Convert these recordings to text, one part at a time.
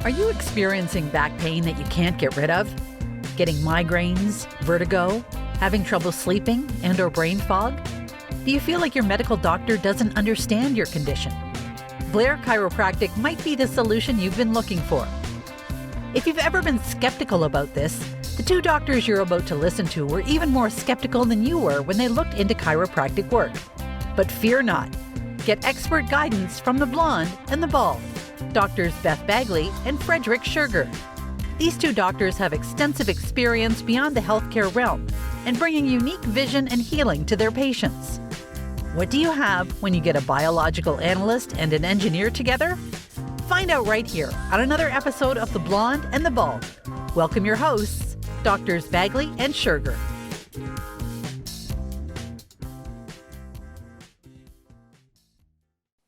Are you experiencing back pain that you can't get rid of? Getting migraines, vertigo, having trouble sleeping, and/or brain fog? Do you feel like your medical doctor doesn't understand your condition? Blair Chiropractic might be the solution you've been looking for. If you've ever been skeptical about this, the two doctors you're about to listen to were even more skeptical than you were when they looked into chiropractic work. But fear not. Get expert guidance from the blonde and the bald, Doctors Beth Bagley and Frederick Schurger. These two doctors have extensive experience beyond the healthcare realm and bringing unique vision and healing to their patients. What do you have when you get a biological analyst and an engineer together? Find out right here on another episode of The Blonde and the Bald. Welcome your hosts, Doctors Bagley and Schurger.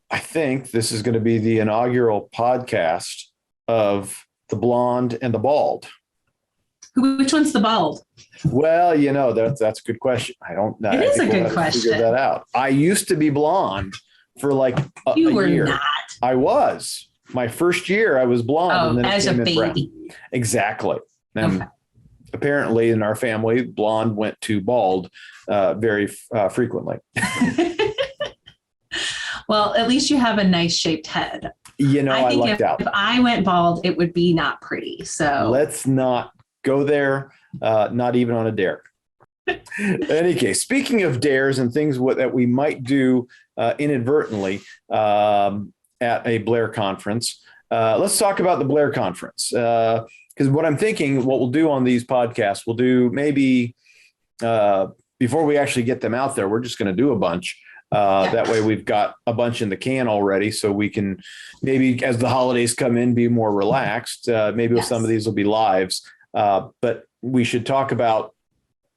I think this is going to be the inaugural podcast of The Blonde and the Bald. Which one's the bald? Well, that's a good question. I don't know. It is a good question. Figure that out. I used to be blonde for like a year. Not. I was. My first year I was blonde. And then as a baby. Exactly. And apparently in our family, blonde went to bald very frequently. Well, at least you have a nice shaped head. I lucked out. If I went bald, it would be not pretty. So let's not go there, not even on a dare. In any case, speaking of dares and things that we might do inadvertently at a Blair conference, let's talk about the Blair conference. Because what I'm thinking, what we'll do on these podcasts, we'll do maybe before we actually get them out there, we're just going to do a bunch. That way we've got a bunch in the can already, so we can maybe as the holidays come in, be more relaxed. Maybe some of these will be lives, but we should talk about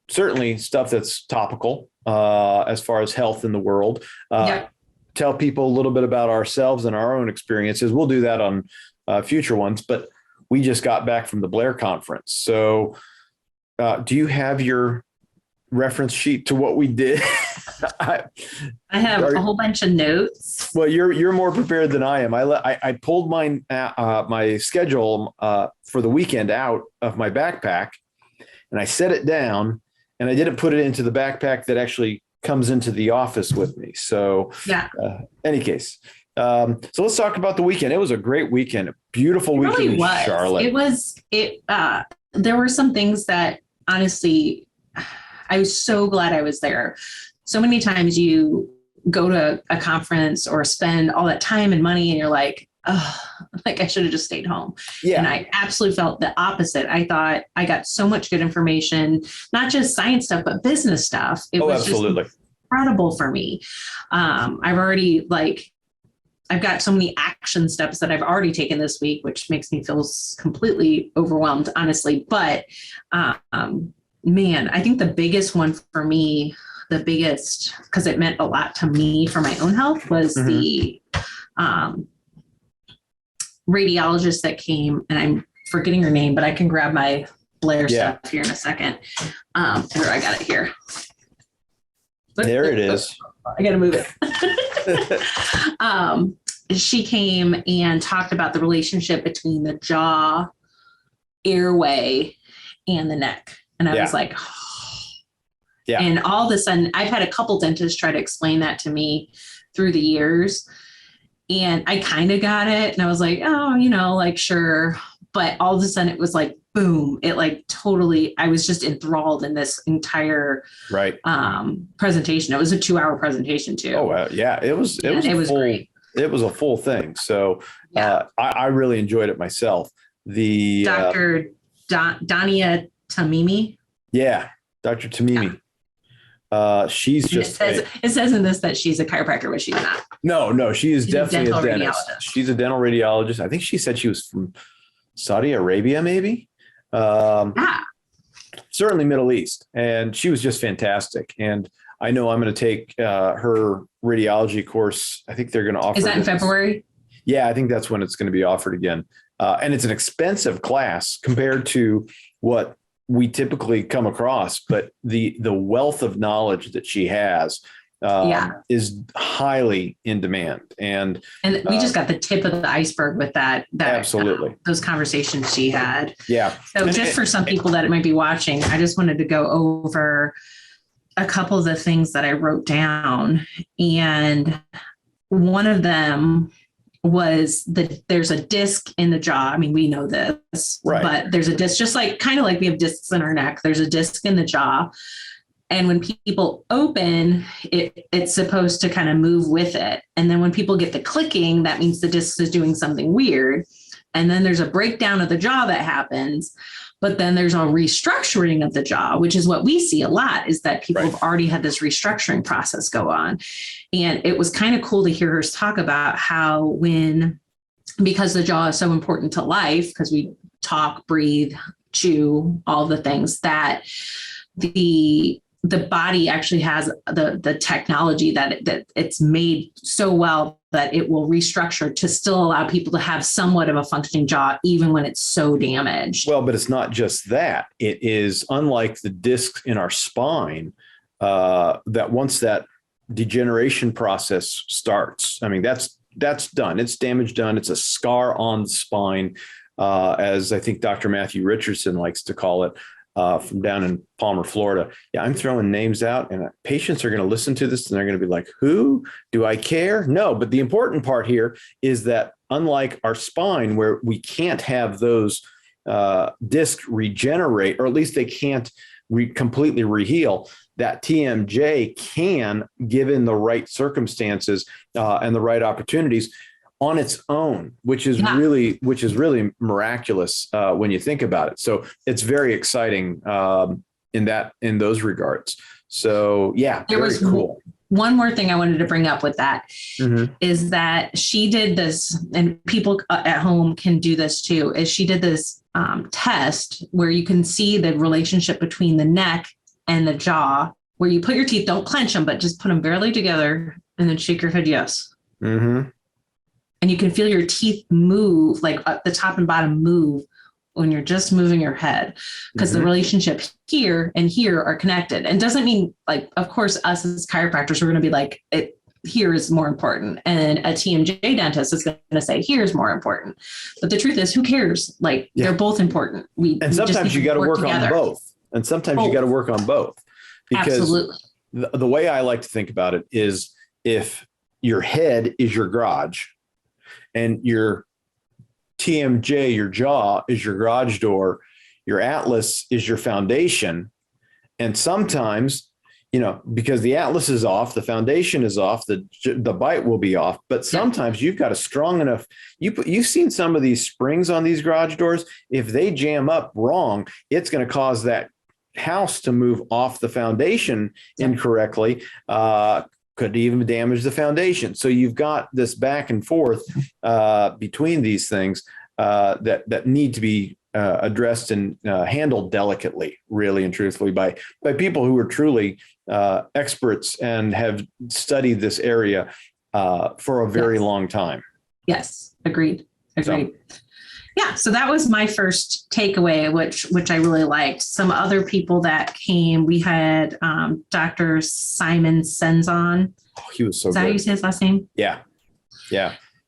certainly stuff that's topical as far as health in the world. Tell people a little bit about ourselves and our own experiences. We'll do that on future ones, but we just got back from the Blair conference. So do you have your reference sheet to what we did? I have a whole bunch of notes. Well, you're more prepared than I am. I pulled my schedule for the weekend out of my backpack, and I set it down, and I didn't put it into the backpack that actually comes into the office with me. So, any case, so let's talk about the weekend. It was a great weekend, a beautiful weekend in Charlotte. There were some things that honestly, I was so glad I was there. So many times you go to a conference or spend all that time and money and you're like, oh, like I should have just stayed home. Yeah. And I absolutely felt the opposite. I thought I got so much good information, not just science stuff, but business stuff. It was absolutely just incredible for me. I've got so many action steps that I've already taken this week, which makes me feel completely overwhelmed, honestly. But man, I think the biggest one for me, because it meant a lot to me for my own health, was the radiologist that came, and I'm forgetting her name, but I can grab my Blair stuff here in a second. I got it here. There it is. I got to move it. She came and talked about the relationship between the jaw, airway, and the neck. And I was like, and all of a sudden, I've had a couple dentists try to explain that to me through the years. And I kind of got it. And I was like, oh, sure. But all of a sudden it was like, boom, it totally, I was just enthralled in this entire presentation. It was a 2-hour presentation too. Oh, yeah. It was great. It was a full thing. So I really enjoyed it myself. The Dr. Dania Tamimi. Yeah. Dr. Tamimi. She's just, it says in this that she's a chiropractor, but she's not. No, she is definitely a dentist. She's a dental radiologist. I think she said she was from Saudi Arabia, maybe. Certainly Middle East. And she was just fantastic. And I know I'm going to take her radiology course. I think they're going to offer. Is that in February? Yeah, I think that's when it's going to be offered again. And it's an expensive class compared to what we typically come across, but the wealth of knowledge that she has is highly in demand. And we just got the tip of the iceberg with that absolutely those conversations she had. Yeah. So just for some people that might be watching, I just wanted to go over a couple of the things that I wrote down. And one of them was there's a disc in the jaw. I mean, we know this, right, but there's a disc, just like kind of like we have discs in our neck. There's a disc in the jaw. And when people open it, it's supposed to kind of move with it. And then when people get the clicking, that means the disc is doing something weird. And then there's a breakdown of the jaw that happens. But then there's a restructuring of the jaw, which is what we see a lot, is that people have already had this restructuring process go on. And it was kind of cool to hear her talk about how because the jaw is so important to life, because we talk, breathe, chew, all the things, that the body actually has the technology that it's made so well that it will restructure to still allow people to have somewhat of a functioning jaw, even when it's so damaged. Well, but it's not just that. It is unlike the discs in our spine, that once that degeneration process starts, I mean, that's done. It's damage done. It's a scar on the spine, as I think Dr. Matthew Richardson likes to call it. From down in Palmer, Florida. Yeah, I'm throwing names out, and patients are going to listen to this and they're going to be like, who? Do I care? No, but the important part here is that unlike our spine, where we can't have those discs regenerate, or at least they can't completely reheal, that TMJ can, given the right circumstances and the right opportunities, on its own, which is really miraculous when you think about it. So it's very exciting in those regards. So yeah, there was cool. One more thing I wanted to bring up with that is that she did this, and people at home can do this too, is she did this test where you can see the relationship between the neck and the jaw, where you put your teeth, don't clench them, but just put them barely together and then shake your head yes. Mm-hmm. And you can feel your teeth move, like the top and bottom move, when you're just moving your head, because the relationship here and here are connected. And doesn't mean, like, of course, us as chiropractors, we're going to be like, here is more important. And a TMJ dentist is going to say, here's more important. But the truth is, who cares? Like, they're both important. And sometimes you got to work on both. And sometimes you got to work on both. Because absolutely. The way I like to think about it is, if your head is your garage, and your TMJ, your jaw, is your garage door, your atlas is your foundation. And sometimes, because the atlas is off, the foundation is off, the bite will be off. But sometimes you've got a strong enough, you've seen some of these springs on these garage doors. If they jam up wrong, it's going to cause that house to move off the foundation incorrectly. Could even damage the foundation. So you've got this back and forth between these things that need to be addressed and handled delicately, really and truthfully, by people who are truly experts and have studied this area for a very long time. Yes, agreed. Yeah, so that was my first takeaway, which I really liked. Some other people that came, we had Dr. Simon Senzon. Oh, he was so good. Is that how you say his last name? Yeah.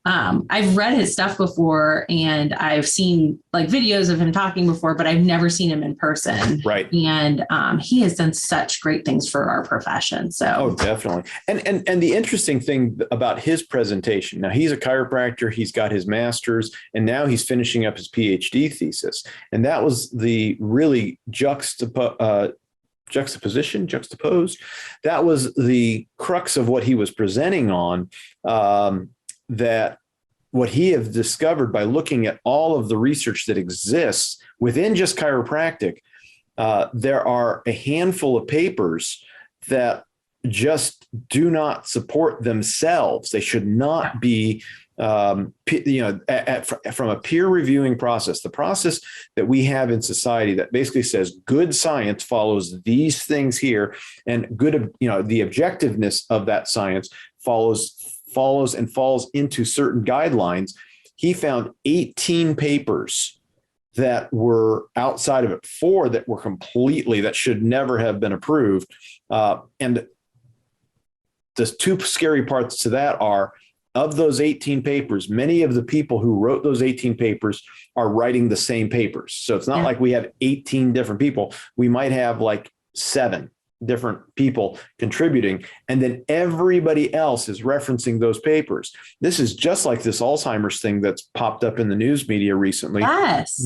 I've read his stuff before, and I've seen like videos of him talking before, but I've never seen him in person. Right. And he has done such great things for our profession. So definitely. And the interesting thing about his presentation, now he's a chiropractor, he's got his master's, and now he's finishing up his PhD thesis. And that was the really juxtaposed. That was the crux of what he was presenting on. That what he has discovered by looking at all of the research that exists within just chiropractic, there are a handful of papers that just do not support themselves. They should not be, from a peer reviewing process, the process that we have in society that basically says good science follows these things here, and good, the objectiveness of that science falls and falls into certain guidelines. He found 18 papers that were outside of it, 4 that were that should never have been approved. And the two scary parts to that are, of those 18 papers, many of the people who wrote those 18 papers are writing the same papers. So it's not like we have 18 different people. We might have like 7 different people contributing, and then everybody else is referencing those papers. This is just like this Alzheimer's thing that's popped up in the news media recently,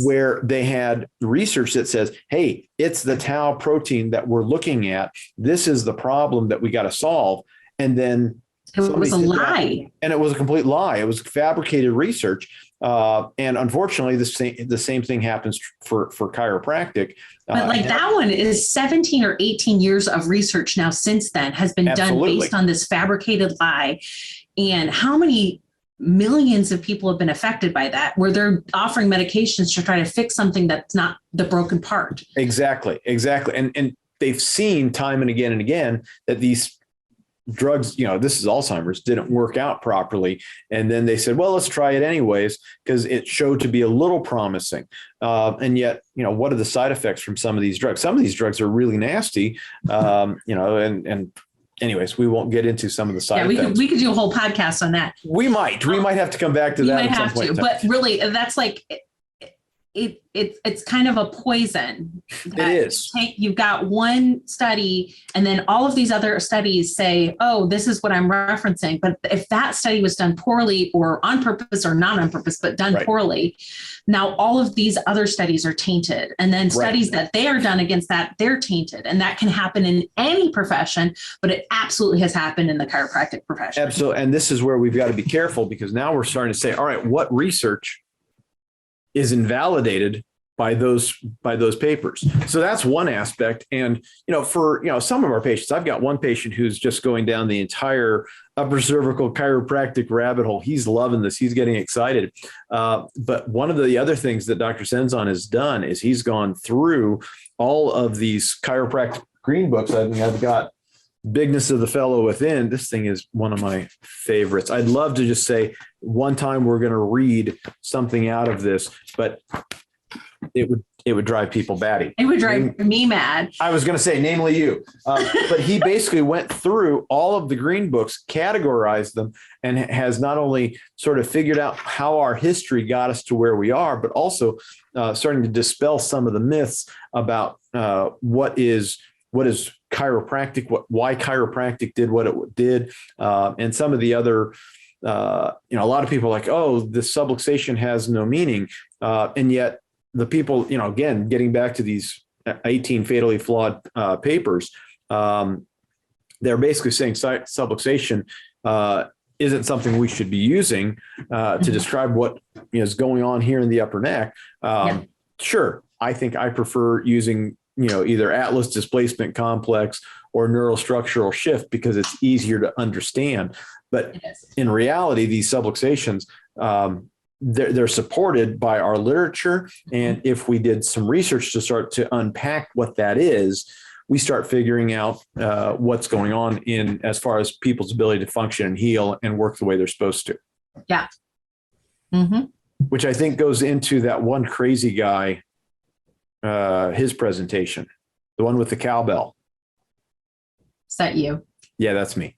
where they had research that says, hey, it's the tau protein that we're looking at. This is the problem that we got to solve. And then it was a lie. And it was a complete lie. It was fabricated research. And unfortunately, the same thing happens for chiropractic. But that one is 17 or 18 years of research now since then has been done based on this fabricated lie. And how many millions of people have been affected by that, where they're offering medications to try to fix something that's not the broken part. Exactly. And they've seen time and again that these drugs, this is Alzheimer's, didn't work out properly. And then they said, well, let's try it anyways, because it showed to be a little promising. And yet, what are the side effects from some of these drugs? Some of these drugs are really nasty, and anyways, we won't get into some of the side effects. We could do a whole podcast on that. We might have to come back to that at some point. But really, that's like, it's kind of a poison. It is. You've got one study, and then all of these other studies say, oh, this is what I'm referencing. But if that study was done poorly or on purpose or not on purpose, but done poorly, now all of these other studies are tainted. And then studies that they are done against that, they're tainted. And that can happen in any profession, but it absolutely has happened in the chiropractic profession. Absolutely. And this is where we've got to be careful, because now we're starting to say, all right, what research is invalidated by those papers? So that's one aspect. And, for, some of our patients, I've got one patient who's just going down the entire upper cervical chiropractic rabbit hole. He's loving this. He's getting excited. But one of the other things that Dr. Senzon has done is he's gone through all of these chiropractic green books. I mean, I've got Bigness of the Fellow Within. This thing is one of my favorites. I'd love to just say one time we're going to read something out of this, but it would drive people batty. It would drive me mad. I was going to say, namely you. But he basically went through all of the green books, categorized them, and has not only sort of figured out how our history got us to where we are, but also starting to dispel some of the myths about what is chiropractic, why chiropractic did what it did, and some of the other, a lot of people are like, oh, the subluxation has no meaning, and yet the people, again, getting back to these 18 fatally flawed papers, they're basically saying subluxation isn't something we should be using to describe what is going on here in the upper neck. Sure, I think I prefer using either Atlas displacement complex or neural structural shift because it's easier to understand. But in reality, these subluxations, they're supported by our literature. And if we did some research to start to unpack what that is, we start figuring out what's going on in as far as people's ability to function and heal and work the way they're supposed to. Yeah. Mm-hmm. Which I think goes into that one crazy guy, his presentation, the one with the cowbell. Is that you? Yeah, that's me.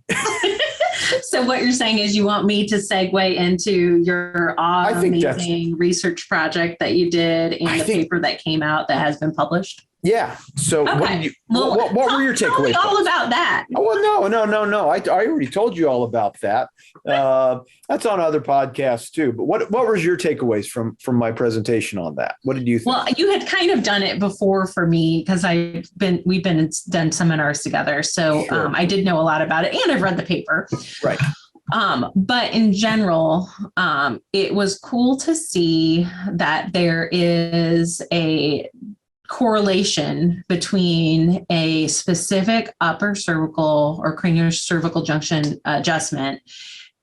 So what you're saying is you want me to segue into your amazing research project that you did and the paper that came out that has been published? Yeah. So what were your takeaways? Tell me all about that. Oh, well, no. I already told you all about that. That's on other podcasts too. But what was your takeaways from my presentation on that? What did you think? Well, you had kind of done it before for me because we've done seminars together. So sure. I did know a lot about it and I've read the paper. Right. But in general, it was cool to see that there is a correlation between a specific upper cervical or craniocervical junction adjustment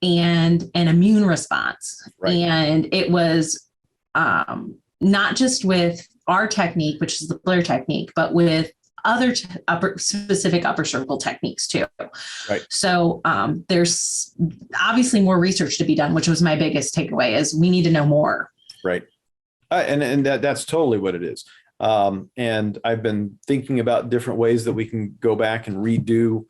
and an immune response. Right. And it was not just with our technique, which is the Blair technique, but with other specific upper cervical techniques too. Right. So there's obviously more research to be done, which was my biggest takeaway is we need to know more. Right. And that's totally what it is. And I've been thinking about different ways that we can go back and redo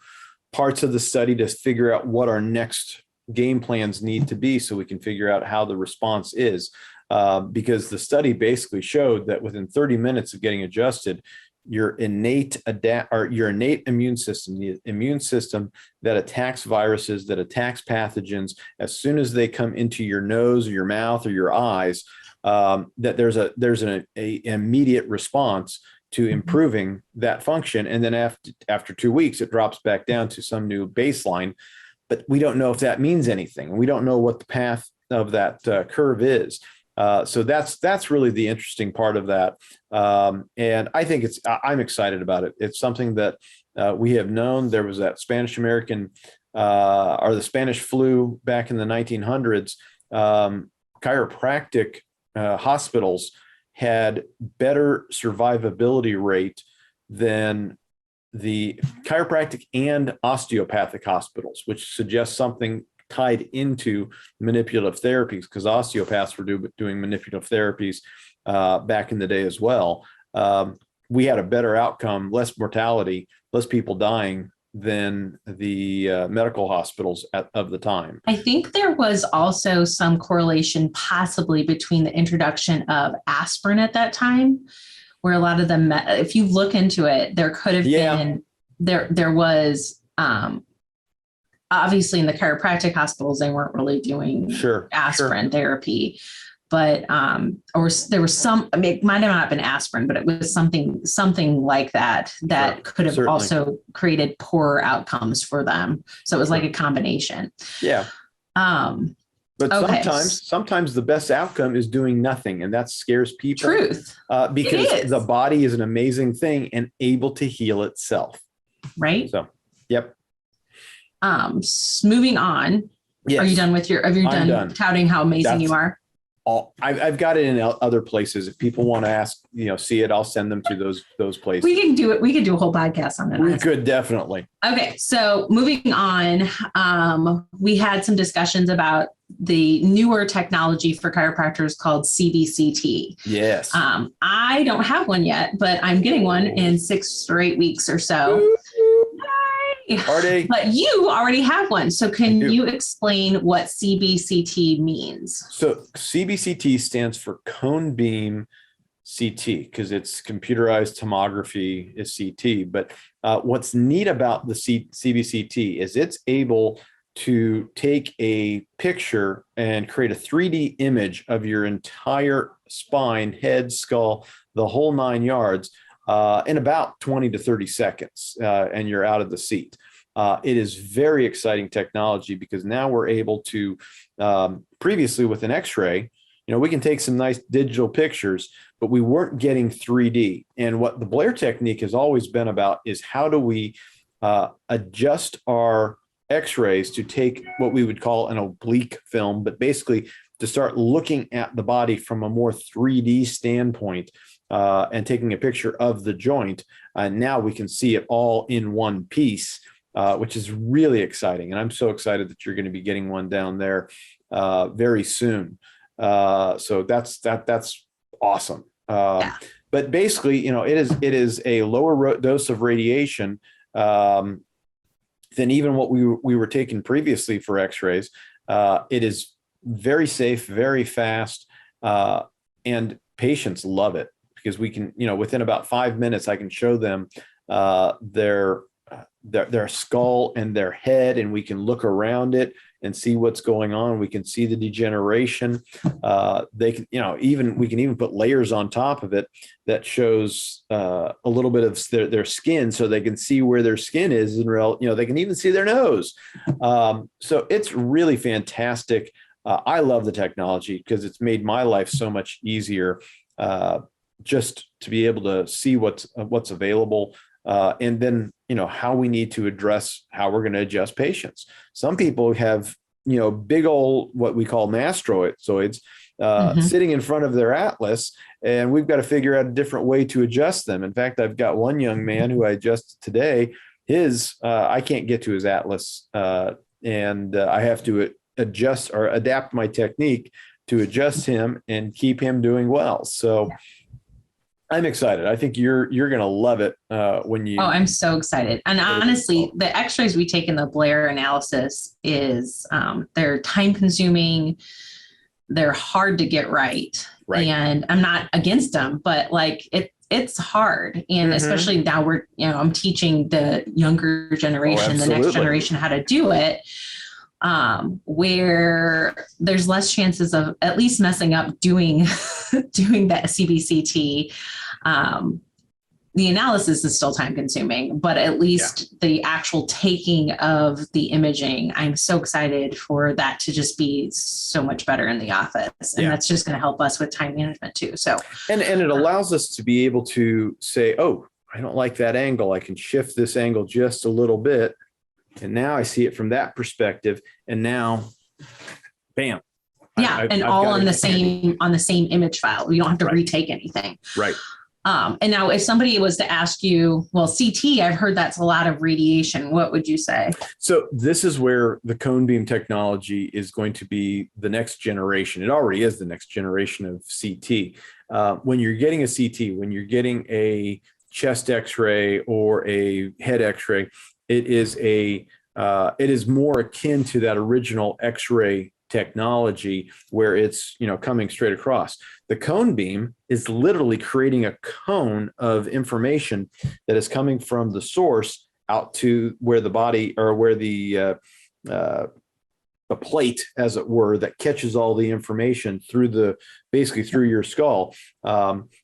parts of the study to figure out what our next game plans need to be so we can figure out how the response is. Because the study basically showed that within 30 minutes of getting adjusted, your innate immune system, the immune system that attacks viruses, that attacks pathogens, as soon as they come into your nose or your mouth or your eyes, that there's an immediate response to improving that function. And then after 2 weeks, it drops back down to some new baseline. But we don't know if that means anything. We don't know what the path of that curve is. So that's really the interesting part of that. And I think I'm excited about it. It's something that we have known. There was that Spanish American or the Spanish flu back in the 1900s. Chiropractic hospitals had better survivability rate than the chiropractic and osteopathic hospitals, which suggests something tied into manipulative therapies, because osteopaths were doing manipulative therapies back in the day as well. We had a better outcome, less mortality, less people dying than the medical hospitals of the time. I think there was also some correlation possibly between the introduction of aspirin at that time, where a lot of them, if you look into it, there could have been, there was, obviously in the chiropractic hospitals, they weren't really doing aspirin therapy, but, or there was some, I mean, it might have not been aspirin, but it was something like that could have also created poorer outcomes for them. So it was like a combination. Yeah. But sometimes the best outcome is doing nothing, and that scares people. Truth. Because the body is an amazing thing and able to heal itself. Right. So, yep. Moving on. Yes. Are you done with have you done touting how amazing you are? I've got it in other places. If people want to ask, see it, I'll send them to those places. We can do it. We could do a whole podcast on that. We could definitely. Okay. So moving on, we had some discussions about the newer technology for chiropractors called CBCT. Yes. I don't have one yet, but I'm getting one in 6 or 8 weeks or so. But you already have one. So can you explain what CBCT means? So CBCT stands for cone beam CT, because it's computerized tomography is CT. But what's neat about the CBCT is it's able to take a picture and create a 3D image of your entire spine, head, skull, the whole 9 yards, in about 20 to 30 seconds, and you're out of the seat. It is very exciting technology, because now we're able to, previously with an X-ray, we can take some nice digital pictures, but we weren't getting 3D. And what the Blair technique has always been about is how do we adjust our X-rays to take what we would call an oblique film, but basically to start looking at the body from a more 3D standpoint, and taking a picture of the joint. Now we can see it all in one piece, which is really exciting. And I'm so excited that you're going to be getting one down there very soon. So that's awesome. But basically, it is a lower dose of radiation than even what we were taking previously for X-rays. It is very safe, very fast, and patients love it, because we can, within about 5 minutes, I can show them their skull and their head, and we can look around it and see what's going on. We can see the degeneration. They can, we can even put layers on top of it that shows a little bit of their skin, so they can see where their skin is in real. They can even see their nose. So it's really fantastic. I love the technology because it's made my life so much easier. Just to be able to see what's available, and then how we need to address how we're going to adjust patients. Some people have big old what we call mastoids sitting in front of their atlas, and we've got to figure out a different way to adjust them. In fact, I've got one young man who I adjusted today. I can't get to his atlas, and I have to adjust or adapt my technique to adjust him and keep him doing well. So. I'm excited. I think you're going to love it when you. Oh, I'm so excited. And honestly, the x-rays we take in the Blair analysis is they're time consuming. They're hard to get right. And I'm not against them, but like it's hard. And especially now I'm teaching the younger generation, the next generation how to do it. Where there's less chances of at least messing up doing that CBCT. The analysis is still time consuming, but at least the actual taking of the imaging, I'm so excited for that to just be so much better in the office. And that's just going to help us with time management too. So, and it allows us to be able to say, oh, I don't like that angle. I can shift this angle just a little bit. And now I see it from that perspective. And now, bam. And all on the same image file. You don't have to retake anything. Right. And now if somebody was to ask you, well, CT, I've heard that's a lot of radiation. What would you say? So this is where the cone beam technology is going to be the next generation. It already is the next generation of CT. When you're getting a CT, when you're getting a chest X-ray or a head X-ray, it is more akin to that original X-ray technology where it's, coming straight across. The cone beam is literally creating a cone of information that is coming from the source out to where the body or where the plate, as it were, that catches all the information basically through your skull,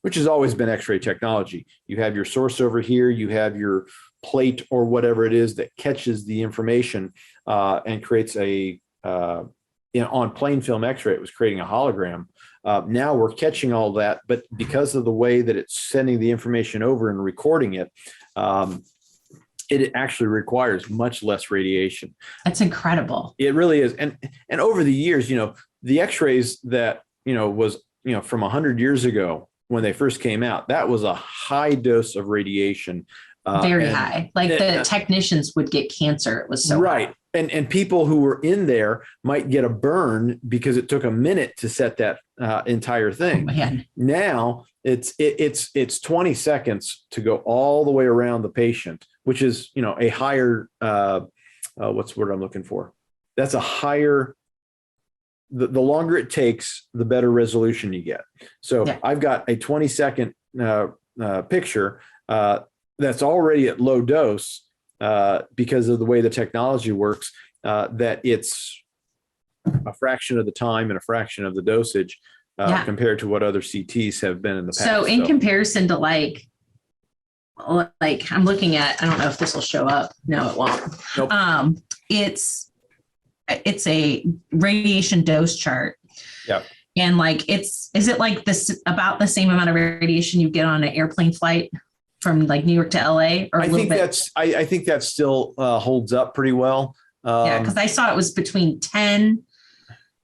which has always been X-ray technology. You have your source over here, you have your plate or whatever it is that catches the information and creates on plain film X-ray, it was creating a hologram. Now we're catching all that, but because of the way that it's sending the information over and recording it, it actually requires much less radiation. That's incredible. It really is. And over the years, the X-rays that, was, from 100 years ago when they first came out, that was a high dose of radiation. Very high. Like the technicians would get cancer. It was so right. high. And people who were in there might get a burn because it took a minute to set that entire thing. Oh, man. Now it's 20 seconds to go all the way around the patient, which is, a higher, what's the word I'm looking for? That's a higher, the longer it takes, the better resolution you get. So I've got a 20-second picture that's already at low dose because of the way the technology works, that it's a fraction of the time and a fraction of the dosage compared to what other CTs have been in the past. So in comparison to like I'm looking at, I don't know if this will show up. No, it won't. Nope. It's a radiation dose chart. Yeah. And like, is it like this about the same amount of radiation you get on an airplane flight from like New York to LA? Or I think that still holds up pretty well. Because I saw it was between 10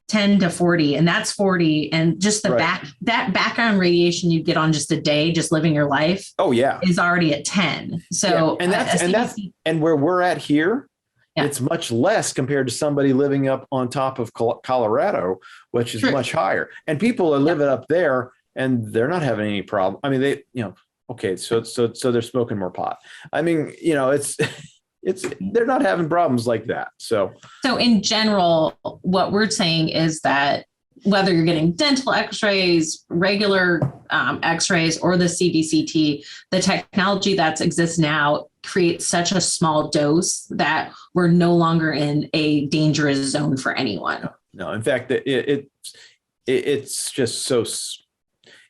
to 40, and that's 40. And just that background radiation you get on just a day, just living your life. Oh yeah. Is already at 10. So and where we're at here, it's much less compared to somebody living up on top of Colorado, which is much higher. And people are living up there and they're not having any problem. I mean, okay, so they're smoking more pot. I mean, they're not having problems like that. So in general, what we're saying is that whether you're getting dental x-rays, regular x-rays, or the CBCT, the technology that exists now creates such a small dose that we're no longer in a dangerous zone for anyone. No, in fact, it's just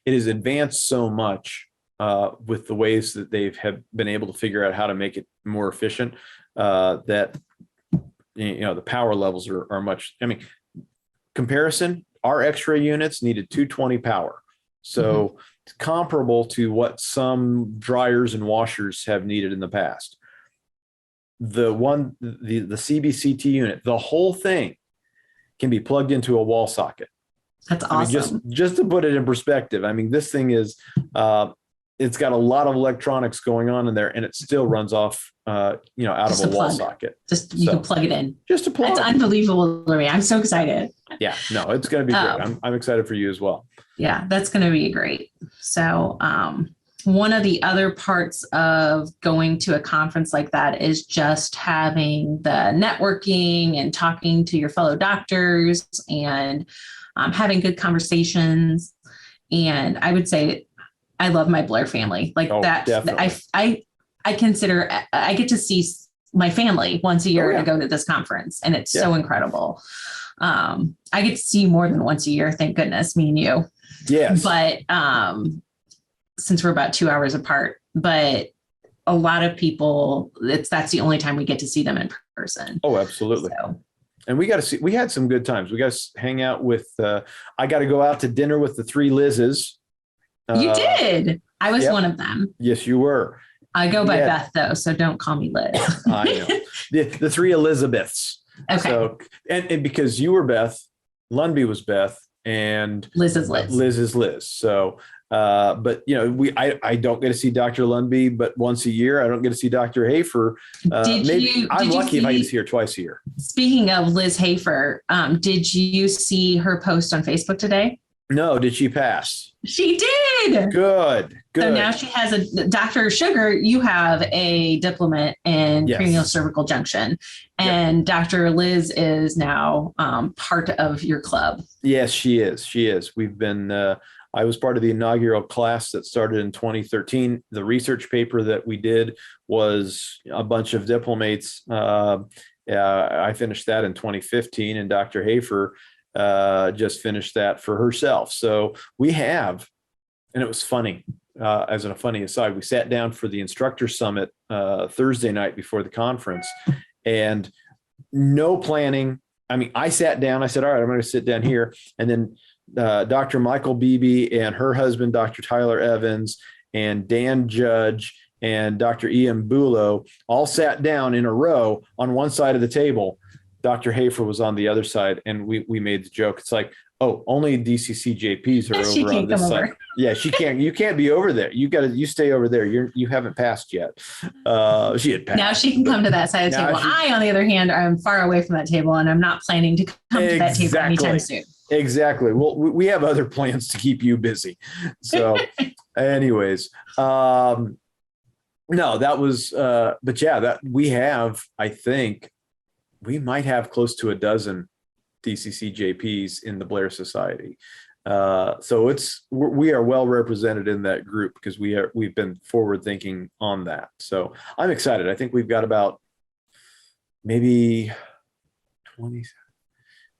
it has advanced so much with the ways that have been able to figure out how to make it more efficient, that the power levels are much. I mean, comparison, our X-ray units needed 220 power, so it's comparable to what some dryers and washers have needed in the past. The CBCT unit, the whole thing can be plugged into a wall socket. That's awesome. I mean, just to put it in perspective, I mean, this thing is. It's got a lot of electronics going on in there, and it still runs off, out of a wall socket. You can plug it in. Just to plug. That's unbelievable to me. I'm so excited. Yeah, no, it's going to be great. I'm excited for you as well. Yeah, that's going to be great. So, one of the other parts of going to a conference like that is just having the networking and talking to your fellow doctors and having good conversations. And I would say I love my Blair family like that. Definitely. I consider I get to see my family once a year to go to this conference, and it's so incredible. I get to see you more than once a year. Thank goodness, me and you. Yes. But since we're about 2 hours apart, but a lot of people, that's the only time we get to see them in person. Oh, absolutely. So. And we had some good times. We got to hang out with, I got to go out to dinner with the 3 Lizzes. You did. I was one of them. Yes, you were. I go by Beth though, so don't call me Liz. I know. The 3 Elizabeths. Okay. So, and because you were Beth, Lundby was Beth, and Liz is Liz. Liz is Liz. So, but I don't get to see Dr. Lundby, but once a year. I don't get to see Dr. Hafer. I'm lucky if I can see her twice a year. Speaking of Liz Hafer, did you see her post on Facebook today? No, did she pass? She did. Good. So now she has a Dr. Schurger. You have a diplomate in cranial cervical junction, and Dr. Liz is now part of your club. Yes, she is. She is. We've been. I was part of the inaugural class that started in 2013. The research paper that we did was a bunch of diplomates. I finished that in 2015, and Dr. Hafer just finished that for herself. So we have, and it was funny, as a funny aside, we sat down for the instructor summit Thursday night before the conference, and no planning. I mean, I sat down, I said, all right, I'm going to sit down here. And then Dr. Michael Beebe and her husband, Dr. Tyler Evans, and Dan Judge and Dr. Ian Bulow all sat down in a row on one side of the table. Dr. Hafer was on the other side, and we made the joke. It's like, oh, only DCCJPs are over on this side. Yeah, she can't. You can't be over there. You stay over there. You haven't passed yet. She had passed. Now she can come to that side of the table. I, on the other hand, am far away from that table, and I'm not planning to come to that table anytime soon. Exactly. Well, we have other plans to keep you busy. So, anyways, no, that was. But yeah, that we have. I think we might have close to a dozen DCCJPs in the Blair Society. So we are well represented in that group because we've been forward thinking on that. So I'm excited. I think we've got about maybe 20,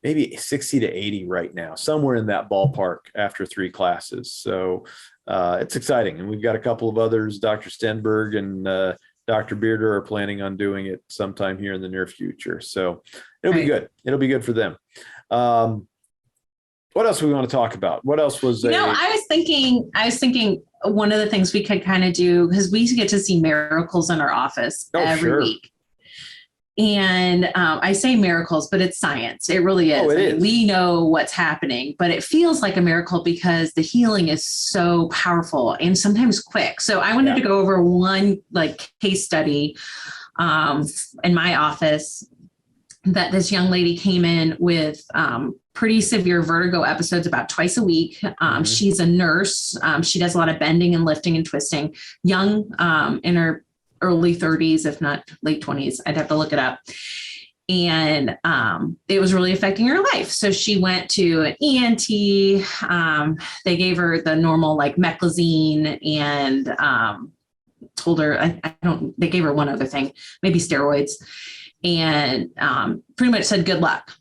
maybe 60 to 80 right now, somewhere in that ballpark after 3 classes. So it's exciting. And we've got a couple of others, Dr. Stenberg and Dr. Bearder are planning on doing it sometime here in the near future. So it'll be good. It'll be good for them. What else do we want to talk about? What else was I was thinking one of the things we could kind of do, because we get to see miracles in our office every week. And I say miracles, but it's science. It really is. Is. We know what's happening, but it feels like a miracle because the healing is so powerful and sometimes quick. So I wanted to go over one case study in my office that this young lady came in with pretty severe vertigo episodes about twice a week. She's a nurse. She does a lot of bending and lifting and twisting, young, in her early 30s, if not late 20s. I'd have to look it up. And it was really affecting her life. So she went to an ENT. They gave her the normal meclizine and told her, they gave her one other thing, maybe steroids, and pretty much said, good luck.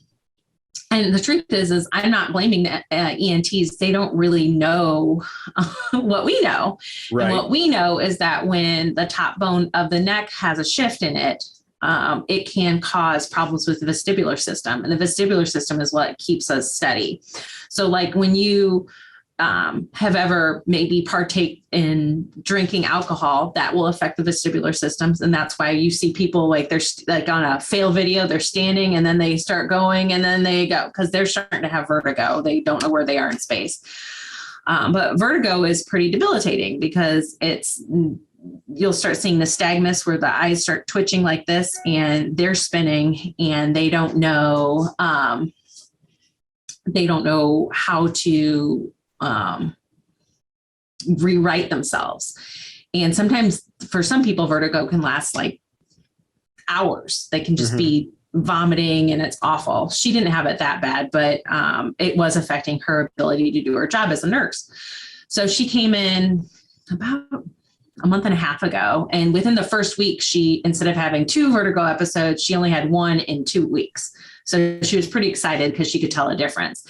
And the truth is I'm not blaming the ENTs. They don't really know what we know. Right. And what we know is that when the top bone of the neck has a shift in it, it can cause problems with the vestibular system. And the vestibular system is what keeps us steady. So when you have ever maybe partake in drinking alcohol, that will affect the vestibular systems. And that's why you see people they're on a fail video, they're standing and then they start going and then they go because they're starting to have vertigo. They don't know where they are in space. But vertigo is pretty debilitating because you'll start seeing nystagmus where the eyes start twitching like this and they're spinning and they don't know how to rewrite themselves. And sometimes for some people, vertigo can last like hours. They can just be vomiting and it's awful. She didn't have it that bad, but it was affecting her ability to do her job as a nurse. So she came in about a month and a half ago. And within the first week, she, instead of having 2 vertigo episodes, she only had 1 in 2 weeks. So she was pretty excited because she could tell a difference.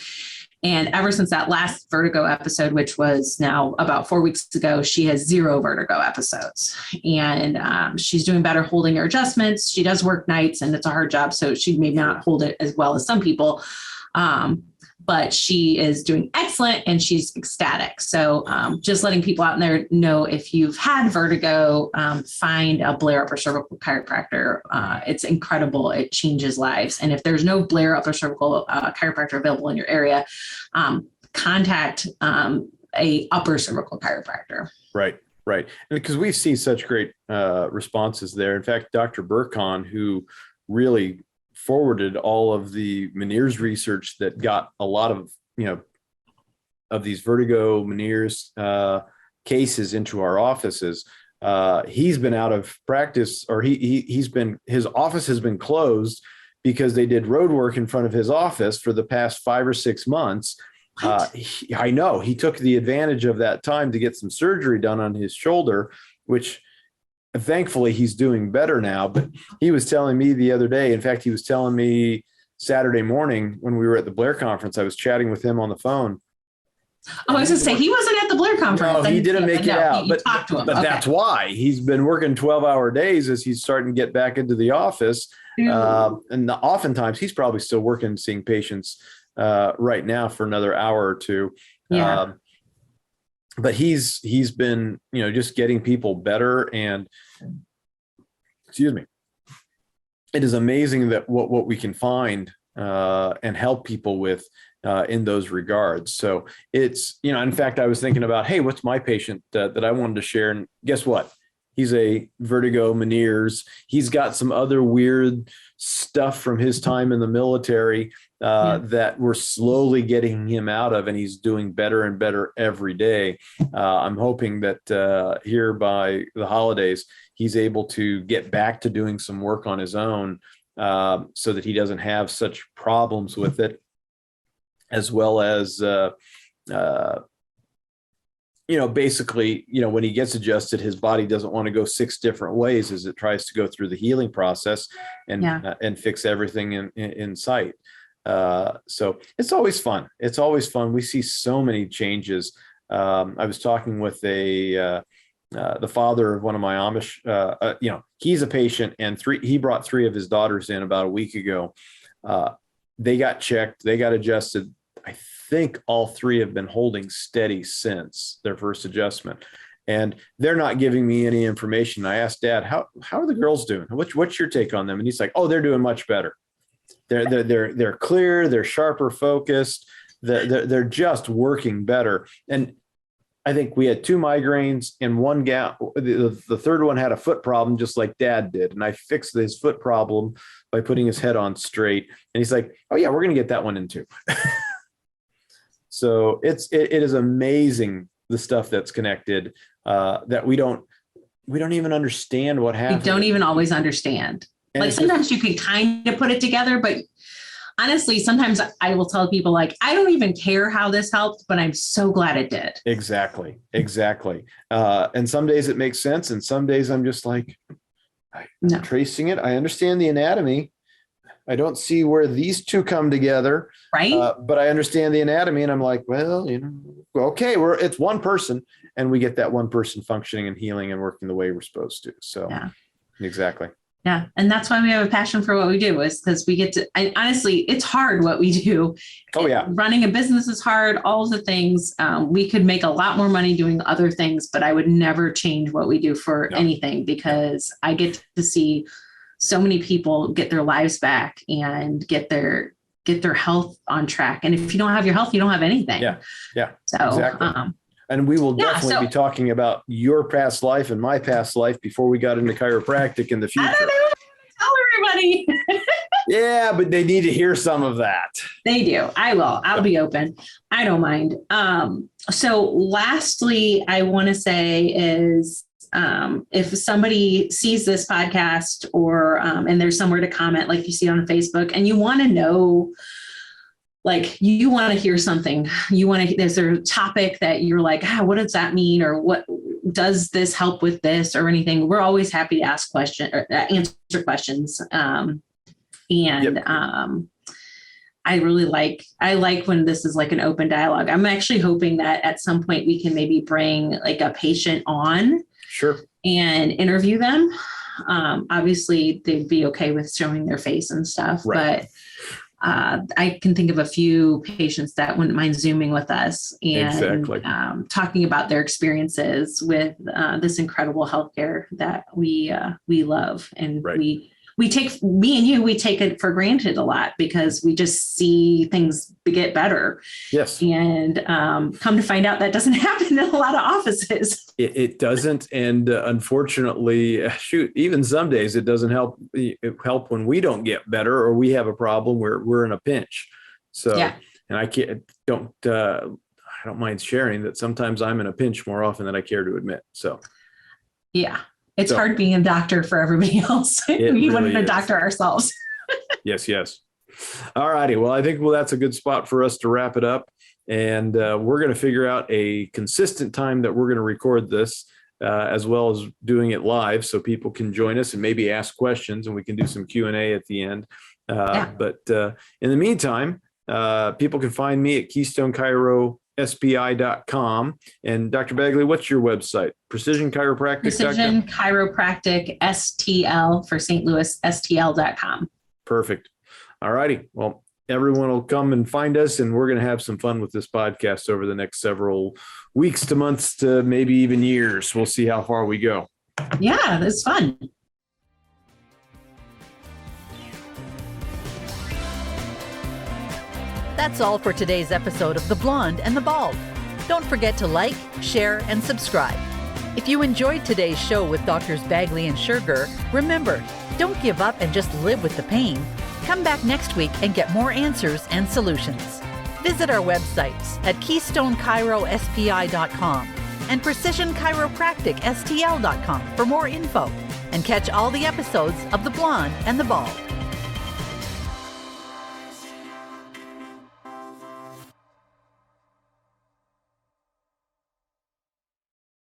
And ever since that last vertigo episode, which was now about 4 weeks ago, she has 0 vertigo episodes. And she's doing better holding her adjustments. She does work nights and it's a hard job, so she may not hold it as well as some people. But she is doing excellent and she's ecstatic. So just letting people out there know, if you've had vertigo, find a Blair upper cervical chiropractor. It's incredible. It changes lives. And if there's no Blair upper cervical chiropractor available in your area, contact a upper cervical chiropractor. Right. And because we've seen such great responses there. In fact, Dr. Burkhan, who really forwarded all of the Meniere's research that got a lot of, of these vertigo Meniere's cases into our offices. He's been out of practice, or his office has been closed because they did road work in front of his office for the past 5 or 6 months. I know he took the advantage of that time to get some surgery done on his shoulder, which thankfully he's doing better now. But he was telling me the other day, in fact, he was telling me Saturday morning when we were at the Blair conference, I was chatting with him on the phone. Oh, I was going to say, he wasn't at the Blair conference. No, he didn't make it out. But okay. That's why he's been working 12-hour days as he's starting to get back into the office. And oftentimes he's probably still working, seeing patients right now for another hour or two. Yeah. But he's been, just getting people better. And excuse me, it is amazing that what we can find and help people with in those regards. So it's, in fact, I was thinking about, hey, what's my patient that I wanted to share? And guess what? He's a vertigo Meniere's. He's got some other weird stuff from his time in the military that we're slowly getting him out of, and he's doing better and better every day. I'm hoping that here by the holidays, he's able to get back to doing some work on his own so that he doesn't have such problems with it, as well as basically, when he gets adjusted, his body doesn't want to go 6 different ways as it tries to go through the healing process and fix everything in sight. So it's always fun. We see so many changes. I was talking with the father of one of my Amish, he's a patient, and he brought 3 of his daughters in about a week ago. They got checked, they got adjusted. I think all 3 have been holding steady since their first adjustment, and they're not giving me any information. I asked Dad, how are the girls doing? What's your take on them? And he's like, oh, they're doing much better. They're clear, they're sharper focused, they're just working better. And I think we had 2 migraines and 1 gap. The third one had a foot problem, just like Dad did. And I fixed his foot problem by putting his head on straight. And he's like, oh yeah, we're going to get that one in too. So it is amazing, the stuff that's connected, that we don't even understand what happened. We don't even always understand. And like sometimes you can kind of put it together, but honestly, sometimes I will tell people, like, I don't even care how this helped, but I'm so glad it did. Exactly. And some days it makes sense. And some days I'm just like, I'm tracing it. I understand the anatomy. I don't see where these 2 come together. Right. But I understand the anatomy, and I'm like, well, okay, it's one person, and we get that one person functioning and healing and working the way we're supposed to. So exactly. Yeah. And that's why we have a passion for what we do, is because we get to, honestly, it's hard what we do. Oh yeah. Running a business is hard. All of the things, we could make a lot more money doing other things, but I would never change what we do for anything, because I get to see so many people get their lives back and get their health on track. And if you don't have your health, you don't have anything. Yeah. So, exactly. And we will definitely be talking about your past life and my past life before we got into chiropractic in the future. I don't know what to tell everybody. Yeah, but they need to hear some of that. They do. I will. I'll be open. I don't mind. So lastly, I want to say is if somebody sees this podcast or and there's somewhere to comment, like you see on Facebook, and you want to know, like you want to hear something, is there a topic that you're like, what does that mean? Or what does this help with this or anything? We're always happy to ask questions or answer questions. I really like when this is like an open dialogue. I'm actually hoping that at some point we can maybe bring like a patient on. Sure. And interview them. Obviously they'd be okay with showing their face and stuff, right. But I can think of a few patients that wouldn't mind Zooming with us and talking about their experiences with this incredible healthcare that we love. And right. We take it for granted a lot because we just see things get better. Yes. And come to find out that doesn't happen in a lot of offices. It doesn't. And unfortunately, even some days it doesn't help when we don't get better or we have a problem where we're in a pinch. So, yeah. And I don't mind sharing that sometimes I'm in a pinch more often than I care to admit. So, yeah. It's hard being a doctor for everybody else. We really wanted a doctor ourselves. Yes. All righty. Well, I think that's a good spot for us to wrap it up. And we're going to figure out a consistent time that we're going to record this, as well as doing it live so people can join us and maybe ask questions and we can do some Q&A at the end. But in the meantime, people can find me at KeystoneChiroSPI.com. And Dr. Bagley, what's your website? Precision Chiropractic. Precision Chiropractic STL for St. Louis, STL.com. Perfect. All righty. Well, everyone will come and find us, and we're going to have some fun with this podcast over the next several weeks to months to maybe even years. We'll see how far we go. Yeah, it's fun. That's all for today's episode of The Blonde and the Bald. Don't forget to like, share, and subscribe. If you enjoyed today's show with Drs. Bagley and Schurger, remember, don't give up and just live with the pain. Come back next week and get more answers and solutions. Visit our websites at KeystoneChiroSPI.com and PrecisionChiropracticSTL.com for more info, and catch all the episodes of The Blonde and the Bald.